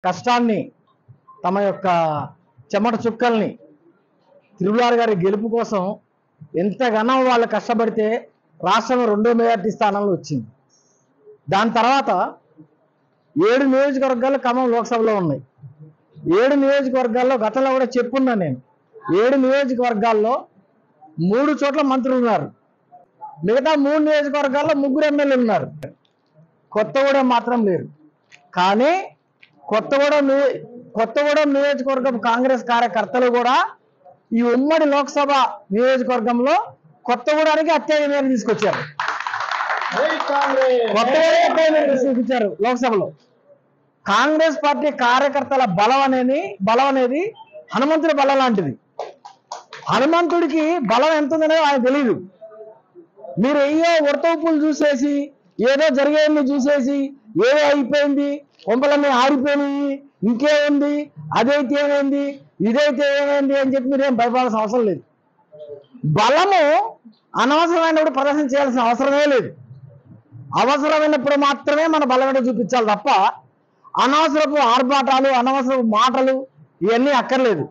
కష్టాన్ని తమ యొక్క చెమట చుక్కల్ని తిరుమలార్ గారి గెలుపు కోసం ఎంతగానో వాళ్ళు కష్టపడితే రాష్ట్రం 2వ మెజార్టీ స్థానంలో వచ్చింది. దాని తర్వాత 7 నియోజకవర్గాలు ఖమ్మం లోక్సభలో ఉన్నాయి. 7 నియోజకవర్గాల్లో గతంలో కూడా చెప్పున్నా నేను, 7 నియోజకవర్గాల్లో 3 చోట్ల మంత్రులు ఉన్నారు. మిగతా 3 నియోజకవర్గాల్లో 3 ఎమ్మెల్యేలు ఉన్నారు. కొత్తగూడెం మాత్రం లేరు. కానీ కొత్తగూడెం నియోజకవర్గం కాంగ్రెస్ కార్యకర్తలు కూడా ఈ ఉమ్మడి లోక్సభ నియోజకవర్గంలో కొత్తగూడానికి అత్యధిక మేరకు తీసుకొచ్చారు. తీసుకొచ్చారు లోక్సభలో. కాంగ్రెస్ పార్టీ కార్యకర్తల బలం అనేది హనుమంతుడి బలం లాంటిది. హనుమంతుడికి బలం ఎంత ఉందనేది ఆయన తెలియదు. మీరు అయ్యో ఉడతవుపులు చూసేసి ఏదో జరిగేది చూసేసి ఏదో అయిపోయింది, కొంపలన్నీ ఆరిపోయినాయి, ఇంకేముంది, అదైతే ఏమైంది, ఇదైతే ఏమైంది అని చెప్పి మీరేం భయపడాల్సిన అవసరం లేదు. బలము అనవసరమైనప్పుడు ప్రదర్శన చేయాల్సిన అవసరమే లేదు. అవసరమైనప్పుడు మాత్రమే మన బలమేట చూపించాలి తప్ప అనవసరపు ఆర్భాటాలు, అనవసరపు మాటలు ఇవన్నీ అక్కర్లేదు.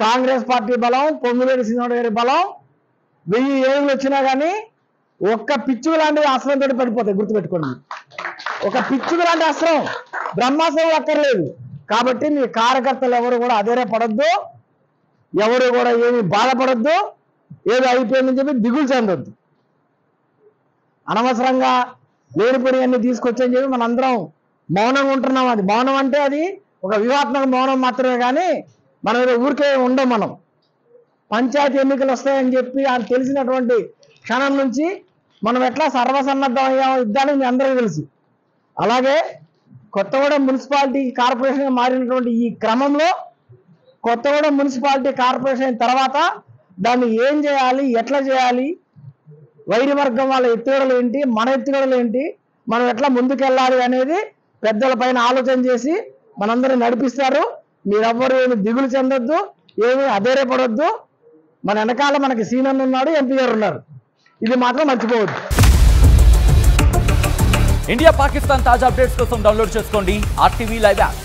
కాంగ్రెస్ పార్టీ బలం, పొంగులేటి శ్రీనివాస్ గారి బలం 1000 ఏళ్ళు వచ్చినా కానీ ఒక్క పిచ్చుకు లాంటి అస్త్రంతో పడిపోతాయి. గుర్తుపెట్టుకోండి, ఒక పిచ్చుకు లాంటి అస్త్రం, బ్రహ్మాస్త్రం అక్కర్లేదు. కాబట్టి మీ కార్యకర్తలు ఎవరు కూడా అధైర్యపడొద్దు, ఎవరు కూడా ఏమి బాధపడొద్దు, ఏదో అయిపోయిందని చెప్పి దిగులు చెందొద్దు. అనవసరంగా లేనిపోయినవన్నీ తీసుకొచ్చని చెప్పి మనందరం మౌనంగా ఉంటున్నాం. అది మౌనం అంటే అది ఒక వ్యూహాత్మక మౌనం మాత్రమే, కానీ మనం ఏదో ఊరికే ఉండం. మనం పంచాయతీ ఎన్నికలు వస్తాయని చెప్పి అది తెలిసినటువంటి క్షణం నుంచి మనం ఎట్లా సర్వసన్నద్ధం అయ్యామో యుద్ధానికి మీ అందరికీ తెలుసు. అలాగే కొత్తగూడెం మున్సిపాలిటీ కార్పొరేషన్ మారినటువంటి ఈ క్రమంలో కొత్తగూడెం మున్సిపాలిటీ కార్పొరేషన్ అయిన తర్వాత దాన్ని ఏం చేయాలి, ఎట్లా చేయాలి, వైరి వర్గం వాళ్ళ ఎత్తుగడలు ఏంటి, మన ఎత్తుగడలు ఏంటి, మనం ఎట్లా ముందుకెళ్ళాలి అనేది పెద్దల పైన ఆలోచన చేసి మనందరినీ నడిపిస్తారు. మీరెవ్వరు ఏమి దిగులు చెందొద్దు, ఏమి అధైర్యపడొద్దు. మన వెనకాల మనకి సీనియర్ ఉన్నాడు, ఎంపీ గారు ఉన్నారు. ఇది మాత్రం మర్చిపోవద్దు. ఇండియా పాకిస్తాన్ తాజా అప్డేట్స్ కోసం డౌన్లోడ్ చేసుకోండి RTV లైవ్ యాప్.